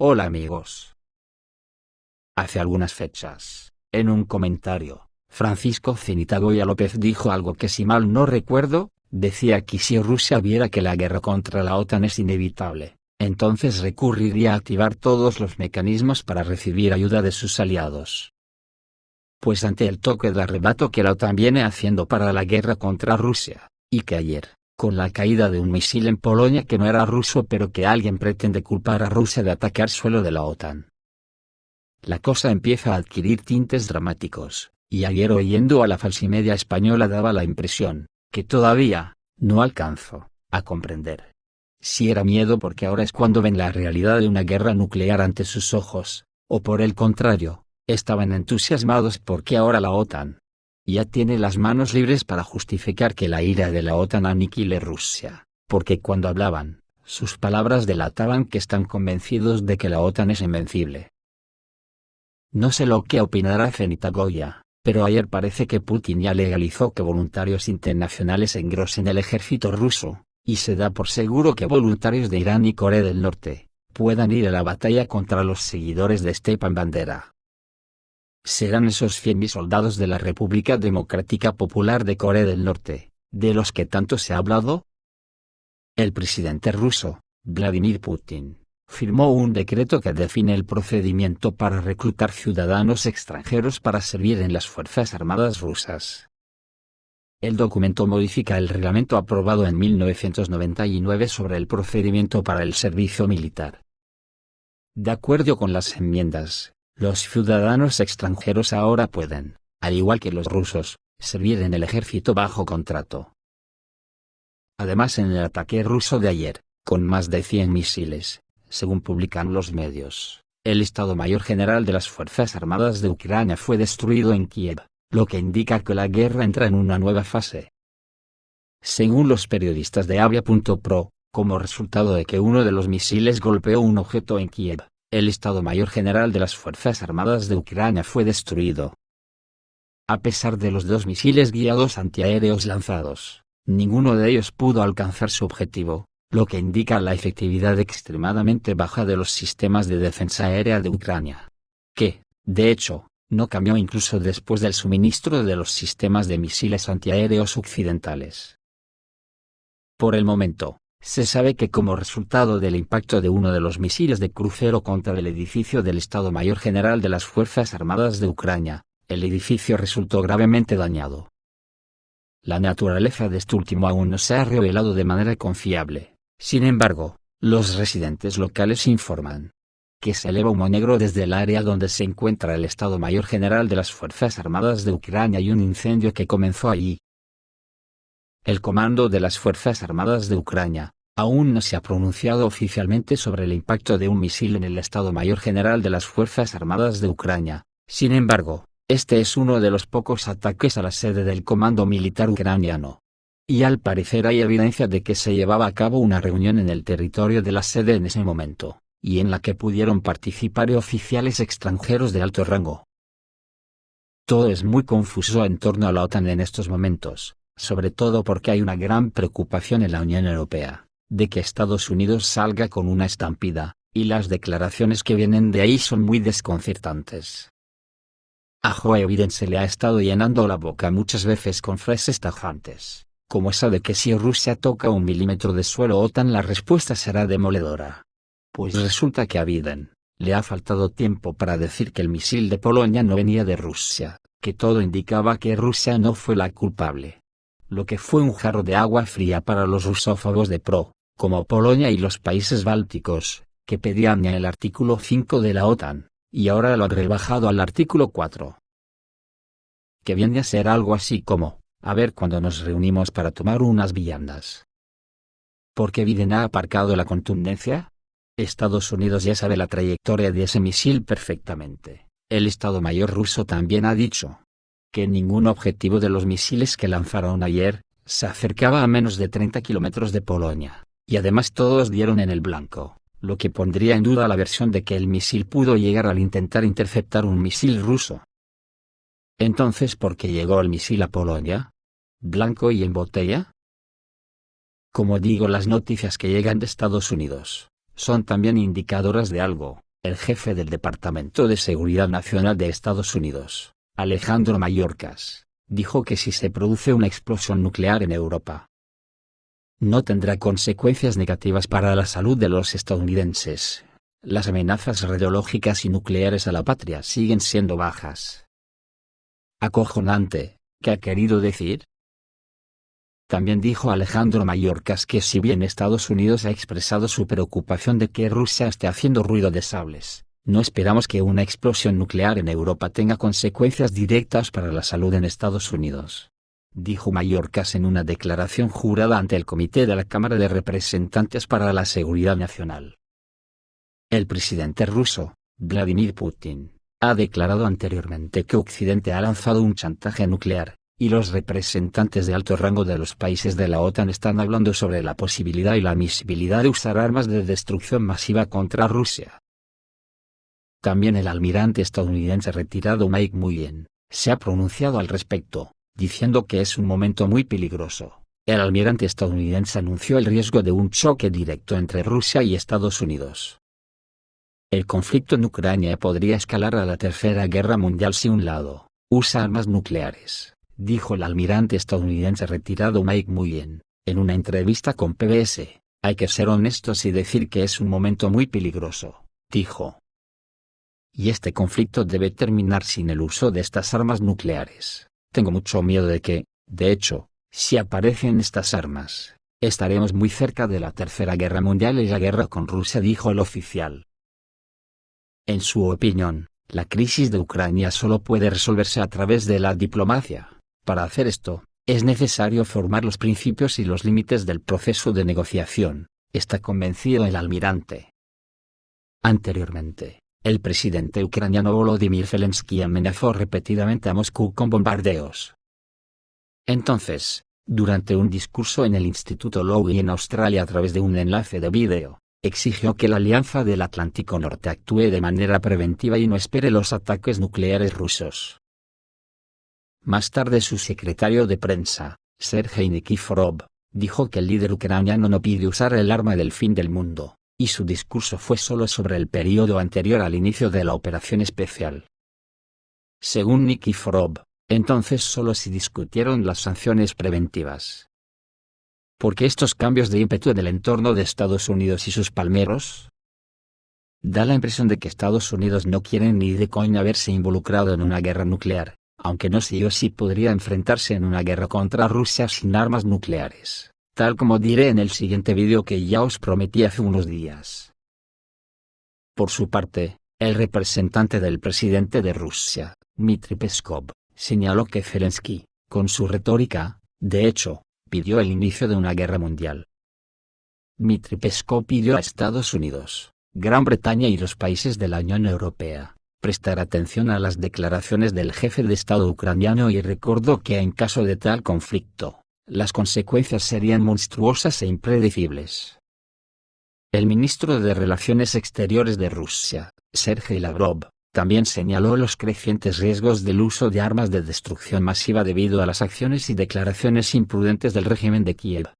Hola amigos. Hace algunas fechas, en un comentario, Francisco Cenitagoya López dijo algo que, si mal no recuerdo, decía que si Rusia viera que la guerra contra la OTAN es inevitable, entonces recurriría a activar todos los mecanismos para recibir ayuda de sus aliados. Pues ante el toque de arrebato que la OTAN viene haciendo para la guerra contra Rusia, y que ayer, con la caída de un misil en Polonia que no era ruso pero que alguien pretende culpar a Rusia de atacar suelo de la OTAN, la cosa empieza a adquirir tintes dramáticos, y ayer oyendo a la falsimedia española daba la impresión, que todavía, no alcanzo a comprender si era miedo porque ahora es cuando ven la realidad de una guerra nuclear ante sus ojos, o por el contrario, estaban entusiasmados porque ahora la OTAN ya tiene las manos libres para justificar que la ira de la OTAN aniquile Rusia, porque cuando hablaban, sus palabras delataban que están convencidos de que la OTAN es invencible. No sé lo que opinará Cenitagoya, pero ayer parece que Putin ya legalizó que voluntarios internacionales engrosen el ejército ruso, y se da por seguro que voluntarios de Irán y Corea del Norte puedan ir a la batalla contra los seguidores de Stepan Bandera. ¿Serán esos 100.000 soldados de la República Democrática Popular de Corea del Norte, de los que tanto se ha hablado? El presidente ruso, Vladimir Putin, firmó un decreto que define el procedimiento para reclutar ciudadanos extranjeros para servir en las Fuerzas Armadas rusas. El documento modifica el reglamento aprobado en 1999 sobre el procedimiento para el servicio militar. De acuerdo con las enmiendas, los ciudadanos extranjeros ahora pueden, al igual que los rusos, servir en el ejército bajo contrato. Además, en el ataque ruso de ayer, con más de 100 misiles, según publican los medios, el Estado Mayor General de las Fuerzas Armadas de Ucrania fue destruido en Kiev, lo que indica que la guerra entra en una nueva fase. Según los periodistas de Avia.pro, como resultado de que uno de los misiles golpeó un objeto en Kiev, el Estado Mayor General de las Fuerzas Armadas de Ucrania fue destruido. A pesar de los 2 misiles guiados antiaéreos lanzados, ninguno de ellos pudo alcanzar su objetivo, lo que indica la efectividad extremadamente baja de los sistemas de defensa aérea de Ucrania, que, de hecho, no cambió incluso después del suministro de los sistemas de misiles antiaéreos occidentales. Por el momento, se sabe que como resultado del impacto de uno de los misiles de crucero contra el edificio del Estado Mayor General de las Fuerzas Armadas de Ucrania, el edificio resultó gravemente dañado. La naturaleza de este último aún no se ha revelado de manera confiable. Sin embargo, los residentes locales informan que se eleva humo negro desde el área donde se encuentra el Estado Mayor General de las Fuerzas Armadas de Ucrania y un incendio que comenzó allí. El comando de las Fuerzas Armadas de Ucrania aún no se ha pronunciado oficialmente sobre el impacto de un misil en el Estado Mayor General de las Fuerzas Armadas de Ucrania. Sin embargo, este es uno de los pocos ataques a la sede del Comando Militar ucraniano. Y al parecer hay evidencia de que se llevaba a cabo una reunión en el territorio de la sede en ese momento, y en la que pudieron participar oficiales extranjeros de alto rango. Todo es muy confuso en torno a la OTAN en estos momentos, sobre todo porque hay una gran preocupación en la Unión Europea, de que Estados Unidos salga con una estampida, y las declaraciones que vienen de ahí son muy desconcertantes. A Joe Biden se le ha estado llenando la boca muchas veces con frases tajantes, como esa de que si Rusia toca 1 milímetro de suelo OTAN la respuesta será demoledora. Pues resulta que a Biden le ha faltado tiempo para decir que el misil de Polonia no venía de Rusia, que todo indicaba que Rusia no fue la culpable. Lo que fue un jarro de agua fría para los rusófobos de pro, como Polonia y los países bálticos, que pedían ya el artículo 5 de la OTAN, y ahora lo han rebajado al artículo 4. Que viene a ser algo así como, a ver cuando nos reunimos para tomar unas viandas. ¿Por qué Biden ha aparcado la contundencia? Estados Unidos ya sabe la trayectoria de ese misil perfectamente. El Estado Mayor ruso también ha dicho que ningún objetivo de los misiles que lanzaron ayer se acercaba a menos de 30 kilómetros de Polonia, y además todos dieron en el blanco, lo que pondría en duda la versión de que el misil pudo llegar al intentar interceptar un misil ruso. Entonces, ¿por qué llegó el misil a Polonia? ¿Blanco y en botella? Como digo, las noticias que llegan de Estados Unidos son también indicadoras de algo, El jefe del Departamento de Seguridad Nacional de Estados Unidos, Alejandro Mayorkas, dijo que si se produce una explosión nuclear en Europa, no tendrá consecuencias negativas para la salud de los estadounidenses. Las amenazas radiológicas y nucleares a la patria siguen siendo bajas. Acojonante, ¿qué ha querido decir? También dijo Alejandro Mayorkas que si bien Estados Unidos ha expresado su preocupación de que Rusia esté haciendo ruido de sables, no esperamos que una explosión nuclear en Europa tenga consecuencias directas para la salud en Estados Unidos. Dijo Mayorkas en una declaración jurada ante el Comité de la Cámara de Representantes para la Seguridad Nacional. El presidente ruso, Vladimir Putin, ha declarado anteriormente que Occidente ha lanzado un chantaje nuclear, y los representantes de alto rango de los países de la OTAN están hablando sobre la posibilidad y la admisibilidad de usar armas de destrucción masiva contra Rusia. También el almirante estadounidense retirado Mike Mullen se ha pronunciado al respecto, diciendo que es un momento muy peligroso. El almirante estadounidense anunció el riesgo de un choque directo entre Rusia y Estados Unidos. El conflicto en Ucrania podría escalar a la Tercera Guerra Mundial si un lado usa armas nucleares, dijo el almirante estadounidense retirado Mike Mullen, en una entrevista con PBS. Hay que ser honestos y decir que es un momento muy peligroso, dijo. Y este conflicto debe terminar sin el uso de estas armas nucleares. Tengo mucho miedo de que, de hecho, si aparecen estas armas, estaremos muy cerca de la Tercera Guerra Mundial y la guerra con Rusia, dijo el oficial. En su opinión, la crisis de Ucrania solo puede resolverse a través de la diplomacia. Para hacer esto, es necesario formar los principios y los límites del proceso de negociación, está convencido el almirante. Anteriormente, el presidente ucraniano Volodymyr Zelensky amenazó repetidamente a Moscú con bombardeos. Entonces, durante un discurso en el Instituto Lowy en Australia a través de un enlace de vídeo, exigió que la Alianza del Atlántico Norte actúe de manera preventiva y no espere los ataques nucleares rusos. Más tarde su secretario de prensa, Sergei Nikiforov, dijo que el líder ucraniano no pide usar el arma del fin del mundo, y su discurso fue solo sobre el periodo anterior al inicio de la operación especial. Según Nikiforov, entonces solo se discutieron las sanciones preventivas. ¿Por qué estos cambios de ímpetu en el entorno de Estados Unidos y sus palmeros? Da la impresión de que Estados Unidos no quiere ni de coña verse involucrado en una guerra nuclear, aunque no sé yo si podría enfrentarse en una guerra contra Rusia sin armas nucleares, tal como diré en el siguiente vídeo que ya os prometí hace unos días. Por su parte, el representante del presidente de Rusia, Dmitry Peskov, señaló que Zelensky, con su retórica, de hecho, pidió el inicio de una guerra mundial. Dmitry Peskov pidió a Estados Unidos, Gran Bretaña y los países de la Unión Europea prestar atención a las declaraciones del jefe de Estado ucraniano y recordó que en caso de tal conflicto, las consecuencias serían monstruosas e impredecibles. El ministro de Relaciones Exteriores de Rusia, Sergei Lavrov, también señaló los crecientes riesgos del uso de armas de destrucción masiva debido a las acciones y declaraciones imprudentes del régimen de Kiev.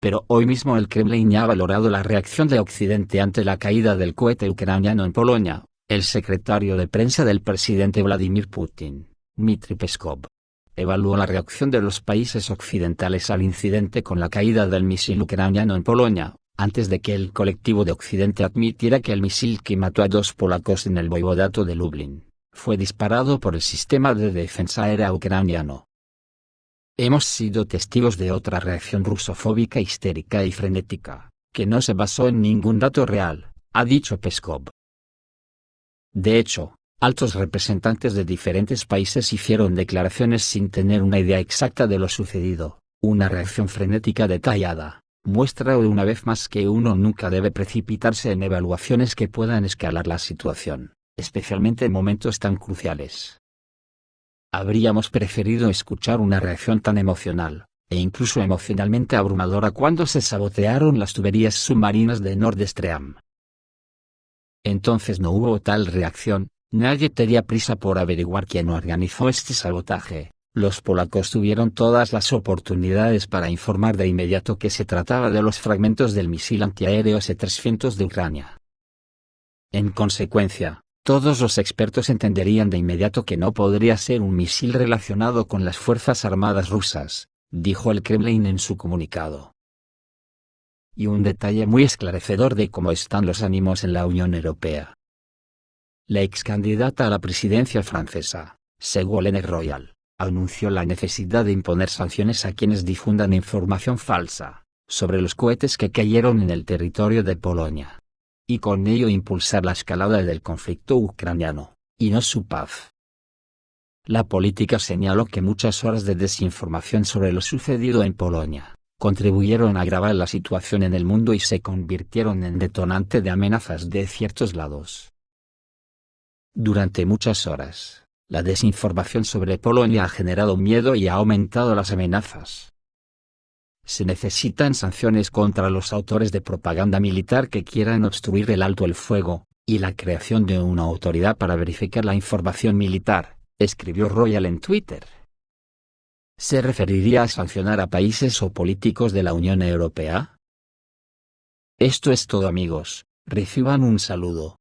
Pero hoy mismo el Kremlin ya ha valorado la reacción de Occidente ante la caída del cohete ucraniano en Polonia. El secretario de prensa del presidente Vladimir Putin, Dmitry Peskov, evaluó la reacción de los países occidentales al incidente con la caída del misil ucraniano en Polonia, antes de que el colectivo de Occidente admitiera que el misil que mató a 2 polacos en el voivodato de Lublin, fue disparado por el sistema de defensa aérea ucraniano. Hemos sido testigos de otra reacción rusofóbica histérica y frenética, que no se basó en ningún dato real, ha dicho Peskov. De hecho, altos representantes de diferentes países hicieron declaraciones sin tener una idea exacta de lo sucedido. Una reacción frenética detallada muestra una vez más que uno nunca debe precipitarse en evaluaciones que puedan escalar la situación, especialmente en momentos tan cruciales. Habríamos preferido escuchar una reacción tan emocional, e incluso emocionalmente abrumadora cuando se sabotearon las tuberías submarinas de Nord Stream. Entonces no hubo tal reacción, nadie tenía prisa por averiguar quién organizó este sabotaje. Los polacos tuvieron todas las oportunidades para informar de inmediato que se trataba de los fragmentos del misil antiaéreo S-300 de Ucrania. En consecuencia, todos los expertos entenderían de inmediato que no podría ser un misil relacionado con las Fuerzas Armadas rusas, dijo el Kremlin en su comunicado. Y un detalle muy esclarecedor de cómo están los ánimos en la Unión Europea. La ex candidata a la presidencia francesa, Ségolène Royal, anunció la necesidad de imponer sanciones a quienes difundan información falsa sobre los cohetes que cayeron en el territorio de Polonia, y con ello impulsar la escalada del conflicto ucraniano, y no su paz. La política señaló que muchas horas de desinformación sobre lo sucedido en Polonia contribuyeron a agravar la situación en el mundo y se convirtieron en detonante de amenazas de ciertos lados. Durante muchas horas, la desinformación sobre Polonia ha generado miedo y ha aumentado las amenazas. Se necesitan sanciones contra los autores de propaganda militar que quieran obstruir el alto el fuego, y la creación de una autoridad para verificar la información militar, escribió Royal en Twitter. ¿Se referiría a sancionar a países o políticos de la Unión Europea? Esto es todo, amigos, reciban un saludo.